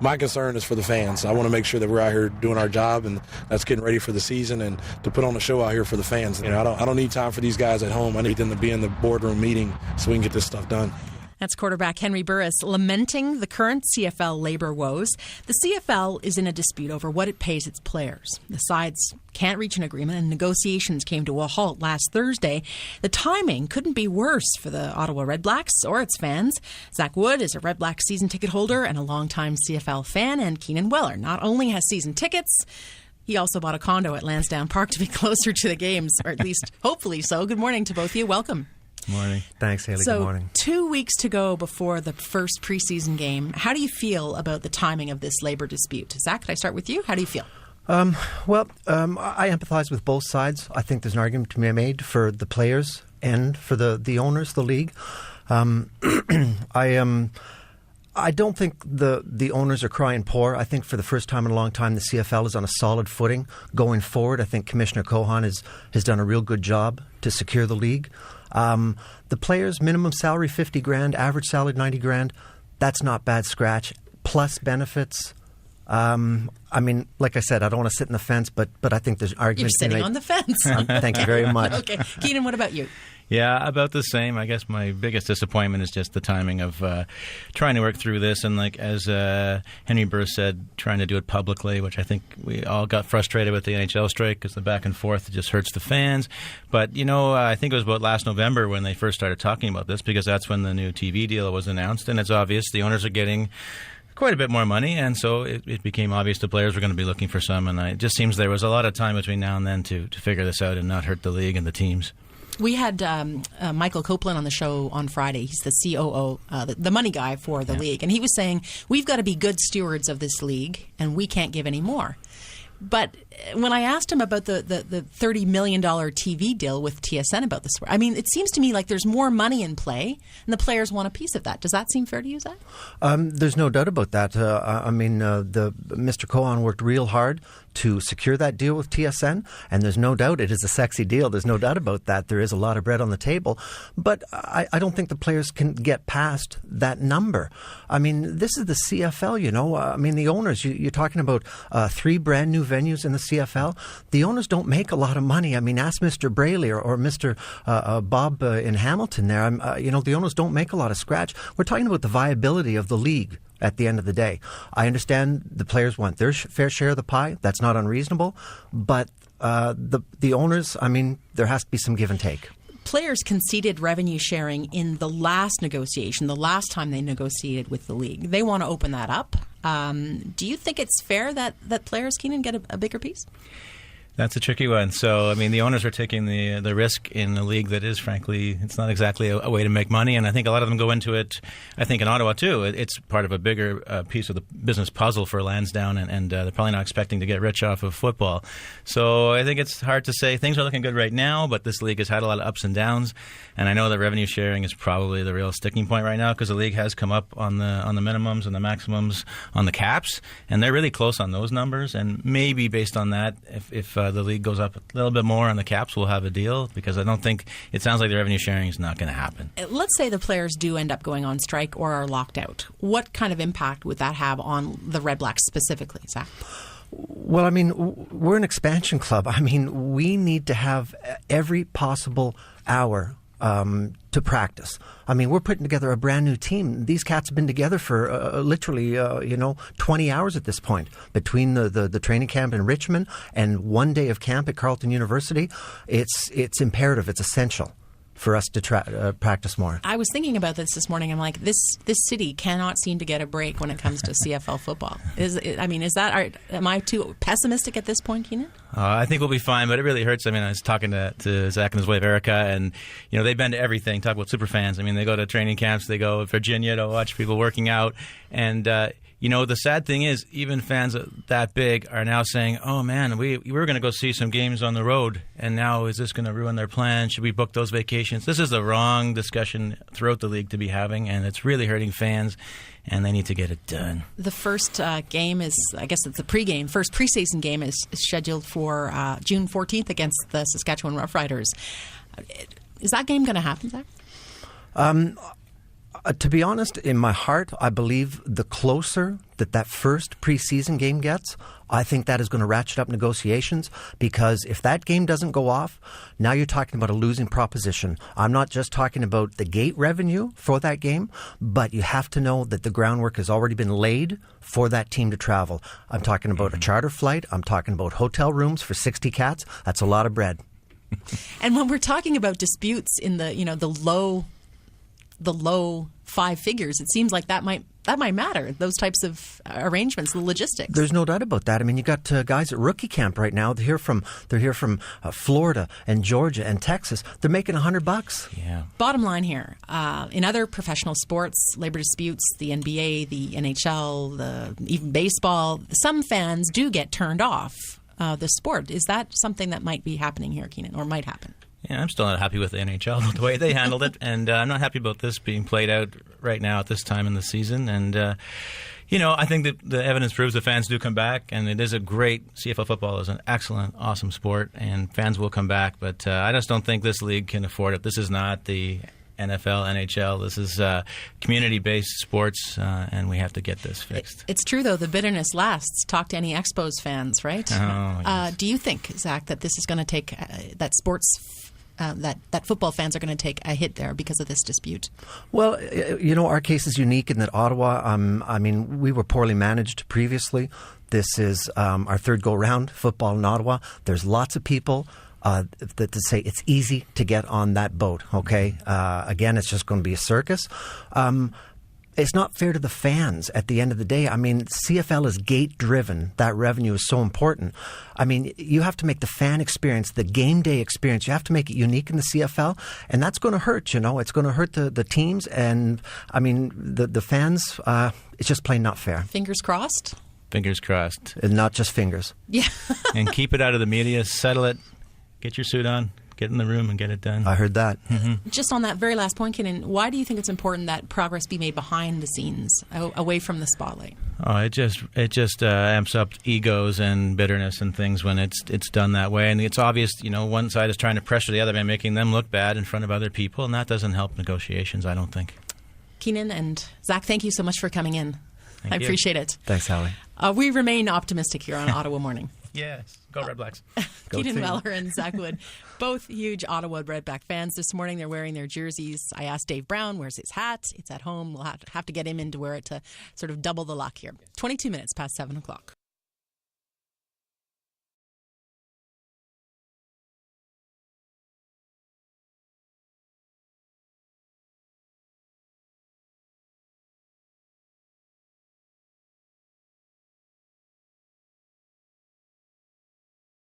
My concern is for the fans. I want to make sure that we're out here doing our job, and that's getting ready for the season and to put on a show out here for the fans. I don't need time for these guys at home. I need them to be in the boardroom meeting so we can get this stuff done. That's quarterback Henry Burris lamenting the current CFL labor woes. The CFL is in a dispute over what it pays its players. The sides can't reach an agreement, and negotiations came to a halt last Thursday. The timing couldn't be worse for the Ottawa Redblacks or its fans. Zack is a Redblacks season ticket holder and a longtime CFL fan, and Keenan Wellar not only has season tickets, he also bought a condo at Lansdowne Park to be closer to the games, or at least hopefully so. Good morning to both of you. Welcome. Morning. Thanks, Haley. Good morning. 2 weeks to go before the first preseason game. How do you feel about the timing of this labor dispute? Zack, could I start with you? How do you feel? I empathize with both sides. I think there's an argument to be made for the players and for the owners, the league. I don't think the owners are crying poor. I think for the first time in a long time, the CFL is on a solid footing going forward. I think Commissioner Cohan has done a real good job to secure the league. The players' minimum salary, $50,000, average salary, $90,000. That's not bad scratch. Plus benefits. Like I said, I don't want to sit in the fence, but I think there's arguments. You're sitting on the fence. Thank you very much. Okay. Keenan, what about you? Yeah, about the same. I guess my biggest disappointment is just the timing of trying to work through this. And like as Henry Burris said, trying to do it publicly, which I think we all got frustrated with the NHL strike because the back and forth just hurts the fans. But, I think it was about last November when they first started talking about this, because that's when the new TV deal was announced. And it's obvious the owners are getting quite a bit more money, and so it became obvious the players were going to be looking for some. And it just seems there was a lot of time between now and then to figure this out and not hurt the league and the teams. We had Michael Copeland on the show on Friday. He's the COO, the money guy for the league. And he was saying, we've got to be good stewards of this league, and we can't give any more. But when I asked him about the $30 million TV deal with TSN about this, it seems to me like there's more money in play, and the players want a piece of that. Does that seem fair to you, Zack? There's no doubt about that. Mr. Cohan worked real hard to secure that deal with TSN, and there's no doubt it is a sexy deal. There's no doubt about that. There is a lot of bread on the table, but I don't think the players can get past that number. This is the CFL, the owners, you're talking about 3 brand new venues in the CFL. The owners don't make a lot of money. Ask Mr. Braley or Mr. Bob in Hamilton there. The owners don't make a lot of scratch. We're talking about the viability of the league. At the end of the day, I understand the players want their fair share of the pie. That's not unreasonable. But the owners, there has to be some give and take. Players conceded revenue sharing in the last negotiation, the last time they negotiated with the league. They want to open that up. Do you think it's fair that players, Keenan, get a bigger piece? That's a tricky one. So, the owners are taking the risk in a league that is, frankly, it's not exactly a way to make money. And I think a lot of them go into it, I think in Ottawa too, it's part of a bigger piece of the business puzzle for Lansdowne, and they're probably not expecting to get rich off of football. So I think it's hard to say. Things are looking good right now, but this league has had a lot of ups and downs. And I know that revenue sharing is probably the real sticking point right now, because the league has come up on the minimums and the maximums on the caps, and they're really close on those numbers. And maybe based on that, if the league goes up a little bit more on the caps, we'll have a deal, because I don't think it sounds like the revenue sharing is not going to happen. Let's say the players do end up going on strike or are locked out. What kind of impact would that have on the Redblacks specifically, Zack? Well, we're an expansion club. We need to have every possible hour to practice. We're putting together a brand new team. These cats have been together for literally 20 hours at this point, between the training camp in Richmond and 1 day of camp at Carleton University. It's imperative. It's essential for us to practice more. I was thinking about this morning. I'm like, this city cannot seem to get a break when it comes to CFL football. Am I too pessimistic at this point, Keenan? I think we'll be fine, but it really hurts. I was talking to Zack and his wife Erica, and they've been to everything. Talk about super fans. They go to training camps. They go to Virginia to watch people working out, and the sad thing is, even fans that big are now saying, oh, man, we were going to go see some games on the road, and now is this going to ruin their plans? Should we book those vacations? This is the wrong discussion throughout the league to be having, and it's really hurting fans, and they need to get it done. The first game is, I guess it's the pregame. First preseason game is scheduled for June 14th against the Saskatchewan Roughriders. Is that game going to happen, Zack? To be honest, in my heart, I believe the closer that first preseason game gets, I think that is going to ratchet up negotiations, because if that game doesn't go off, now you're talking about a losing proposition. I'm not just talking about the gate revenue for that game, but you have to know that the groundwork has already been laid for that team to travel. I'm talking about a charter flight. I'm talking about hotel rooms for 60 cats. That's a lot of bread. And when we're talking about disputes in the the low five figures, it seems like that might matter. Those types of arrangements, the logistics. There's no doubt about that. I mean, you got guys at rookie camp right now. They're here from Florida and Georgia and Texas. They're making $100. Yeah. Bottom line here, in other professional sports, labor disputes, the NBA, the NHL, even baseball, some fans do get turned off the sport. Is that something that might be happening here, Keenan, or might happen? Yeah, I'm still not happy with the NHL, the way they handled it, and I'm not happy about this being played out right now at this time in the season. And, I think that the evidence proves the fans do come back, and it is a great, CFL football is an excellent, awesome sport, and fans will come back. But I just don't think this league can afford it. This is not the NFL, NHL. This is community-based sports, and we have to get this fixed. It's true, though. The bitterness lasts. Talk to any Expos fans, right? Oh, yes. Do you think, Zack, that this is going to take that sports that football fans are going to take a hit there because of this dispute? Well, our case is unique in that Ottawa, we were poorly managed previously. This is our third go-round football in Ottawa. There's lots of people that to say it's easy to get on that boat, okay? Again, it's just going to be a circus. It's not fair to the fans at the end of the day. I mean, CFL is gate-driven. That revenue is so important. I mean, you have to make the fan experience, the game day experience, you have to make it unique in the CFL, and that's going to hurt, It's going to hurt the teams, and, I mean, the fans, it's just plain not fair. Fingers crossed? Fingers crossed. And not just fingers. Yeah. And keep it out of the media, settle it, get your suit on. Get in the room and get it done. I heard that. Mm-hmm. Just on that very last point, Keenan, why do you think it's important that progress be made behind the scenes, away from the spotlight? Oh, it just amps up egos and bitterness and things when it's done that way. And it's obvious, one side is trying to pressure the other by making them look bad in front of other people, and that doesn't help negotiations, I don't think. Keenan and Zack, thank you so much for coming in. Thank you. Appreciate it. Thanks, Hallie. We remain optimistic here on Ottawa Morning. Yes. Go Redblacks. Keenan Wellar and Zack Wood, both huge Ottawa Redback fans. This morning they're wearing their jerseys. I asked Dave Brown, where's his hat? It's at home. We'll have to get him in to wear it to sort of double the luck here. 22 minutes past 7 o'clock.